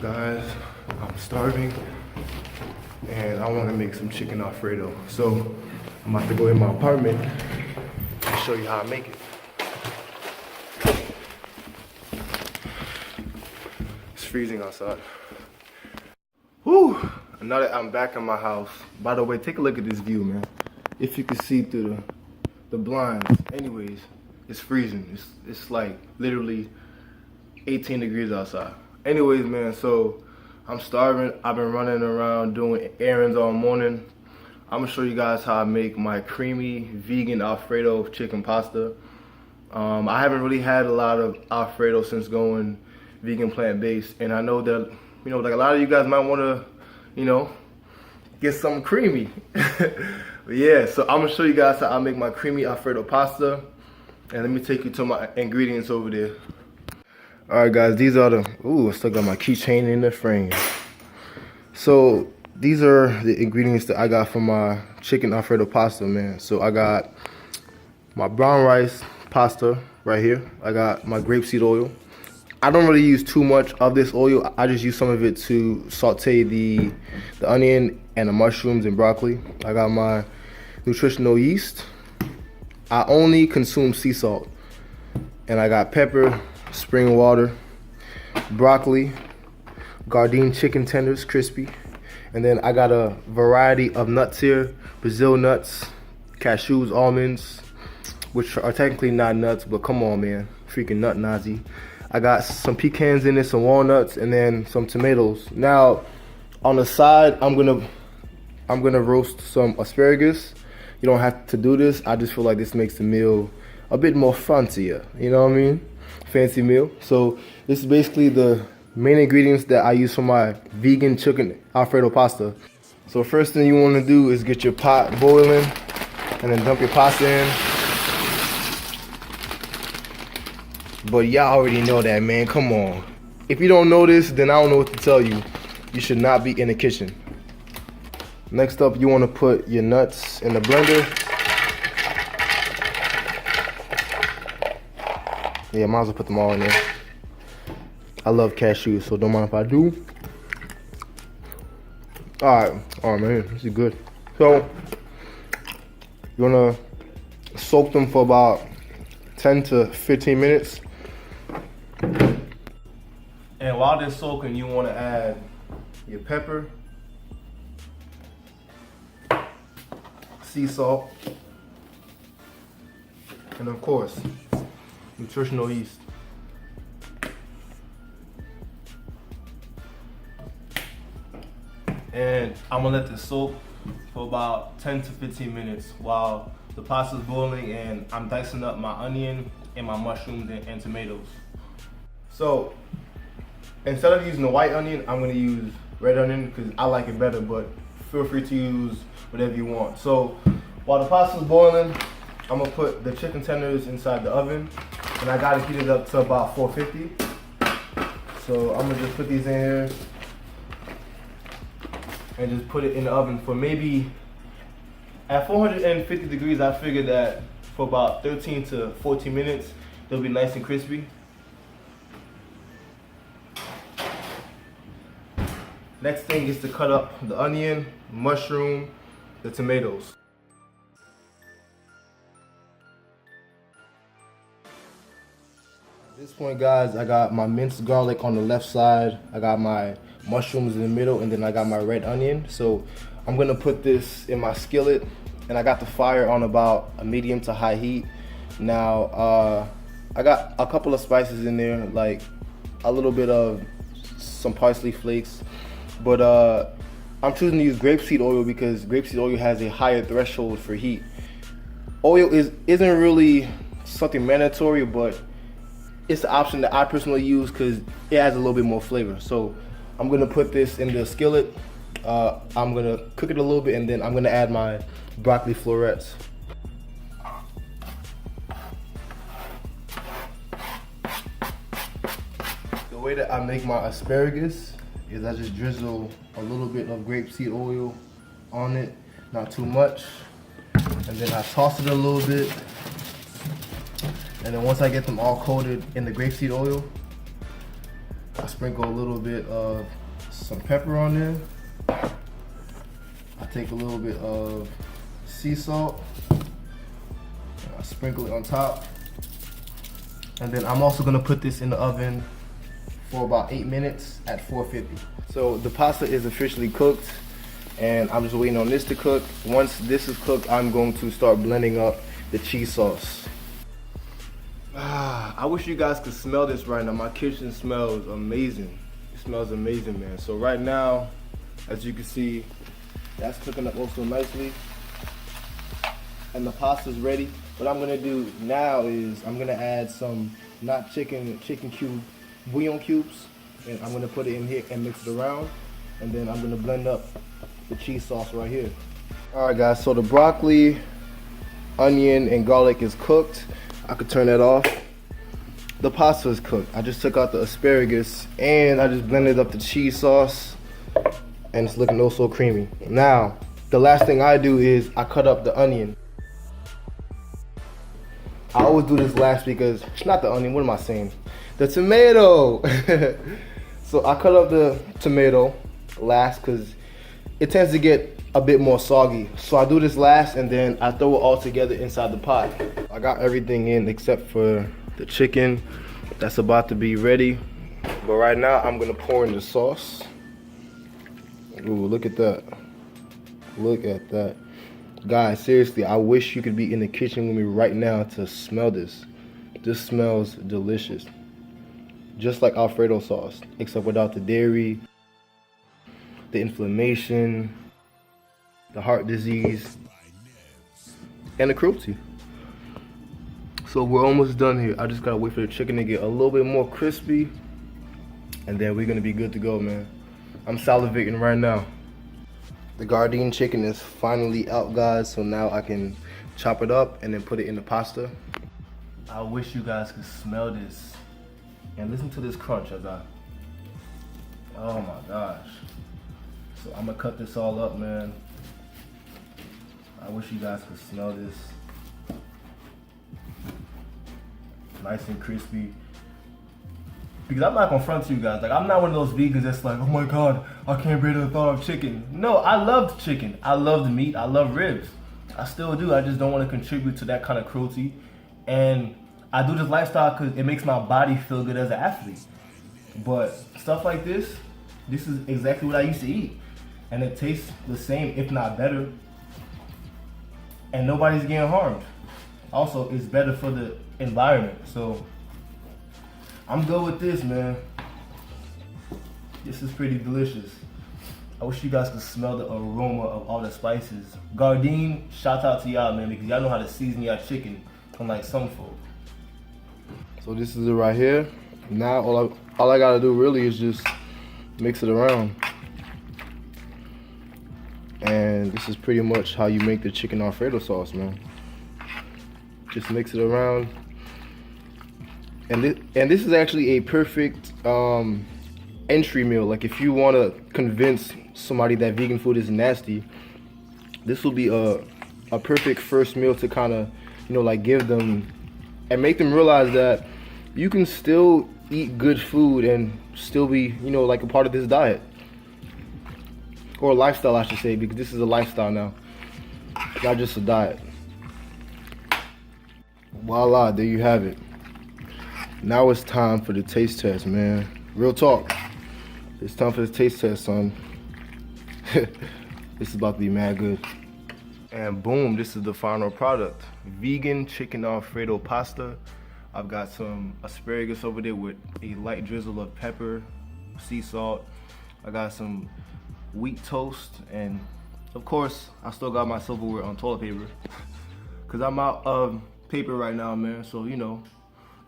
Guys, I'm starving and I want to make some chicken Alfredo. So I'm about to go in my apartment and show you how I make it. It's freezing outside. Whew! Now that I'm back in my house, by the way, take a look at this view, man. If you can see through the blinds. Anyways, it's freezing. It's like literally 18 degrees outside. Anyways, man, so I'm starving. I've been running around doing errands all morning. I'm gonna show you guys how I make my creamy vegan Alfredo chicken pasta. I haven't really had a lot of Alfredo since going vegan plant-based, and I know that, you know, like a lot of you guys might wanna, you know, get something creamy. But yeah, so I'm gonna show you guys how I make my creamy Alfredo pasta, and let me take you to my ingredients over there. Alright guys, these are the, ooh, I still got my keychain in the frame. So these are the ingredients that I got for my chicken Alfredo pasta, man. So I got my brown rice pasta right here. I got my grapeseed oil. I don't really use too much of this oil. I just use some of it to saute the onion and the mushrooms and broccoli. I got my nutritional yeast. I only consume sea salt. And I got pepper, spring water, broccoli, Gardein chicken tenders, crispy. And then I got a variety of nuts here. Brazil nuts, cashews, almonds, which are technically not nuts, but come on, man. Freaking nut Nazi. I got some pecans in there, some walnuts, and then some tomatoes. Now, on the side, I'm gonna roast some asparagus. You don't have to do this. I just feel like this makes the meal a bit more fancier. You know what I mean? Fancy meal. So this is basically the main ingredients that I use for my vegan chicken Alfredo pasta. So first thing you want to do is get your pot boiling and then dump your pasta in. But y'all already know that, man. Come on. If you don't know this, then I don't know what to tell you. You should not be in the kitchen. Next up, you want to put your nuts in the blender. Yeah, might as well put them all in there. I love cashews, so don't mind if I do. Alright, oh man, this is good. So, you wanna soak them for about 10 to 15 minutes. And while they're soaking, you wanna add your pepper, sea salt, and of course, nutritional yeast. And I'm gonna let this soak for about 10 to 15 minutes while the pasta's boiling and I'm dicing up my onion and my mushrooms and tomatoes. So instead of using the white onion, I'm gonna use red onion because I like it better, but feel free to use whatever you want. So while the pasta's boiling, I'm gonna put the chicken tenders inside the oven, and I gotta heat it up to about 450. So I'm gonna just put these in here and just put it in the oven for maybe, at 450 degrees, I figured that for about 13 to 14 minutes, they'll be nice and crispy. Next thing is to cut up the onion, mushroom, the tomatoes. At this point, guys, I got my minced garlic on the left side, I got my mushrooms in the middle, and then I got my red onion. So I'm gonna put this in my skillet, and I got the fire on about a medium to high heat. Now, I got a couple of spices in there, like a little bit of some parsley flakes, but I'm choosing to use grapeseed oil because grapeseed oil has a higher threshold for heat. Oil isn't really something mandatory, but it's the option that I personally use because it adds a little bit more flavor. So I'm gonna put this in the skillet. I'm gonna cook it a little bit, and then I'm gonna add my broccoli florets. The way that I make my asparagus is I just drizzle a little bit of grapeseed oil on it, not too much, and then I toss it a little bit. And then once I get them all coated in the grapeseed oil, I sprinkle a little bit of some pepper on there. I take a little bit of sea salt. I sprinkle it on top. And then I'm also gonna put this in the oven for about 8 minutes at 450. So the pasta is officially cooked and I'm just waiting on this to cook. Once this is cooked, I'm going to start blending up the cheese sauce. I wish you guys could smell this right now. My kitchen smells amazing. It smells amazing, man. So right now, as you can see, that's cooking up also nicely. And the pasta's ready. What I'm gonna do now is I'm gonna add some, not chicken cube, bouillon cubes. And I'm gonna put it in here and mix it around. And then I'm gonna blend up the cheese sauce right here. All right, guys, so the broccoli, onion, and garlic is cooked. I could turn that off. The pasta is cooked. I just took out the asparagus and I just blended up the cheese sauce and it's looking oh so creamy. Now, the last thing I do is I cut up the onion. I always do this last because it's not the onion, what am I saying? The tomato. So I cut up the tomato last because it tends to get a bit more soggy. So I do this last and then I throw it all together inside the pot. I got everything in except for the chicken that's about to be ready. But right now I'm gonna pour in the sauce. Ooh, look at that. Look at that. Guys, seriously, I wish you could be in the kitchen with me right now to smell this. This smells delicious. Just like Alfredo sauce, except without the dairy, the inflammation, the heart disease, and the cruelty. So we're almost done here. I just gotta wait for the chicken to get a little bit more crispy, and then we're gonna be good to go, man. I'm salivating right now. The Gardein chicken is finally out, guys, so now I can chop it up and then put it in the pasta. I wish you guys could smell this and listen to this crunch as I, oh my gosh. So I'm gonna cut this all up, man. I wish you guys could smell this. Nice and crispy. Because I'm not gonna front you guys. Like, I'm not one of those vegans that's like, oh my God, I can't bear the thought of chicken. No, I love chicken. I love the meat. I love ribs. I still do. I just don't want to contribute to that kind of cruelty. And I do this lifestyle because it makes my body feel good as an athlete. But stuff like this is exactly what I used to eat. And it tastes the same, if not better. And nobody's getting harmed. Also, it's better for the environment. So I'm good with this, man. This is pretty delicious. I wish you guys could smell the aroma of all the spices. Gardein, shout out to y'all, man, because y'all know how to season y'all chicken unlike some folk. So this is it right here. Now all I gotta do really is just mix it around. And this is pretty much how you make the chicken Alfredo sauce, man. Just mix it around. And this is actually a perfect entry meal. Like, if you want to convince somebody that vegan food is nasty, this will be a perfect first meal to kind of, you know, like, give them and make them realize that you can still eat good food and still be, you know, like, a part of this diet. Or a lifestyle, I should say, because this is a lifestyle now, not just a diet. Voila, there you have it. Now it's time for the taste test, man. Real talk. It's time for the taste test, son. This is about to be mad good. And boom, this is the final product. Vegan Chicken Alfredo Pasta. I've got some asparagus over there with a light drizzle of pepper, sea salt. I got some wheat toast, and of course, I still got my silverware on toilet paper. Cause I'm out of paper right now, man, so you know,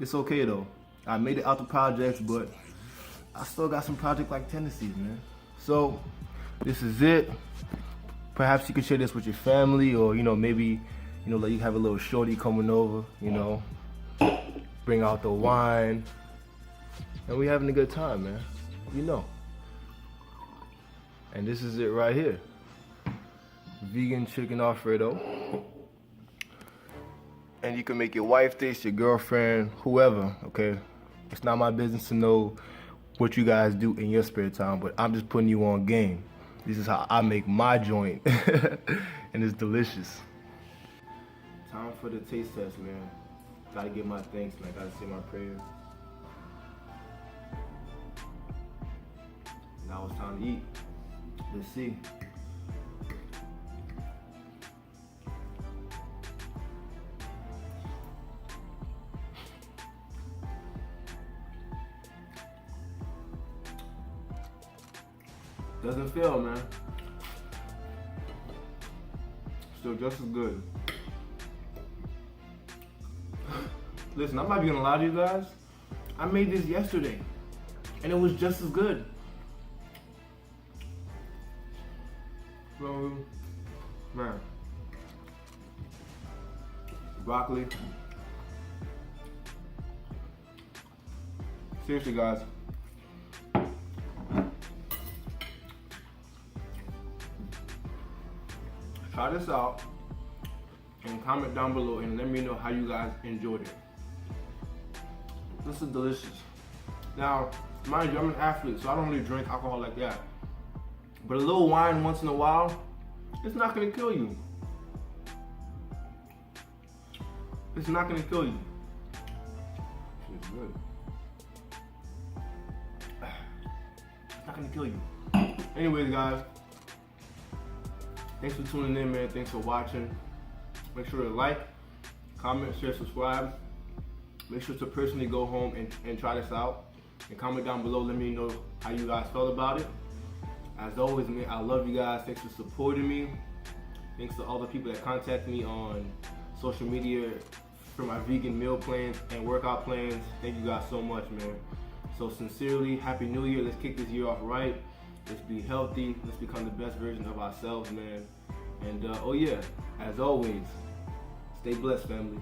it's okay though. I made it out the projects, but I still got some project-like tendencies, man. So, this is it. Perhaps you could share this with your family, or, you know, maybe, you know, like you have a little shorty coming over, you know, bring out the wine, and we having a good time, man, you know. And this is it right here. Vegan Chicken Alfredo. And you can make your wife this, your girlfriend, whoever, okay? It's not my business to know what you guys do in your spare time, but I'm just putting you on game. This is how I make my joint, and it's delicious. Time for the taste test, man. Gotta give my thanks, man. Gotta say my prayers. Now it's time to eat. Let's see. Doesn't fail, man. Still just as good. Listen, I'm not gonna lie to you guys. I made this yesterday, and it was just as good. So, man, broccoli. Seriously, guys. Try this out and comment down below and let me know how you guys enjoyed it. This is delicious. Now, mind you, I'm an athlete, so I don't really drink alcohol like that. But a little wine once in a while, it's not gonna kill you. It's not gonna kill you. It's good. It's not gonna kill you. Anyways, guys, thanks for tuning in, man. Thanks for watching. Make sure to like, comment, share, subscribe. Make sure to personally go home and try this out. And comment down below, let me know how you guys felt about it. As always, man, I love you guys. Thanks for supporting me. Thanks to all the people that contact me on social media for my vegan meal plans and workout plans. Thank you guys so much, man. So sincerely, Happy New Year. Let's kick this year off right. Let's be healthy. Let's become the best version of ourselves, man. And oh yeah, as always, stay blessed, family.